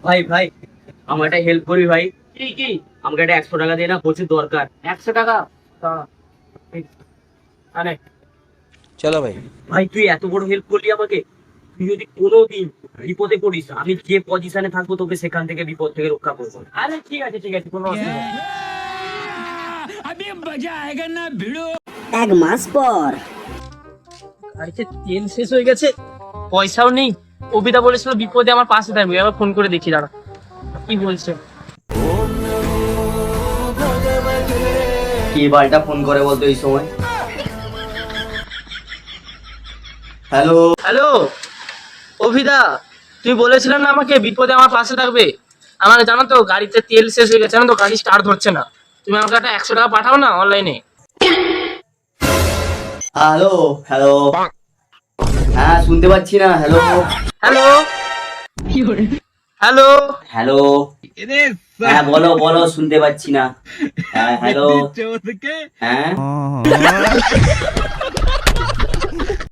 ভাই ভাই আমার একটা হেল্প করবি ভাই। কি কি? আমাকে একটা 100 টাকা দিয়ে না, প্রচুর দরকার। 100 টাকা? আরে চলো ভাই। ভাই তুই এত বড় হেল্প করলি আমাকে। তুই যদি কোনোদিন বিপদে পড়িস, আমি যে পজিশনে থাকবো তোকে সেখান থেকে বিপদ থেকে রক্ষা করবো। আরে ঠিক আছে ঠিক আছে, কোনো অসুবিধা নেই। এক মাস পর গাড়িতে তেল শেষ হয়ে গেছে, পয়সাও নেই। কবিতা বলেছিল বিপদে আমার পাশে থাকবে, আবার ফোন করে দেখি দাঁড়া কি বলছে। কি বালটা ফোন করে বলতো এই সময়? হ্যালো হ্যালো অভিদা, তুই বলেছিলেন না আমাকে বিপদে আমার পাশে থাকবে। আমার জানো তো গাড়িতে তেল শেষ হয়ে গেছে, জানো তো গাড়ি স্টার্ট হচ্ছে না। তুমি আমাকে একটা 100 টাকা পাঠাও না অনলাইনে। হ্যালো হ্যালো, হ্যাঁ শুনতে পাচ্ছি না। হ্যালো হ্যালো হ্যালো হ্যালো, হ্যাঁ বলো বলো, শুনতে পাচ্ছি না। হ্যাঁ হ্যালো, হ্যাঁ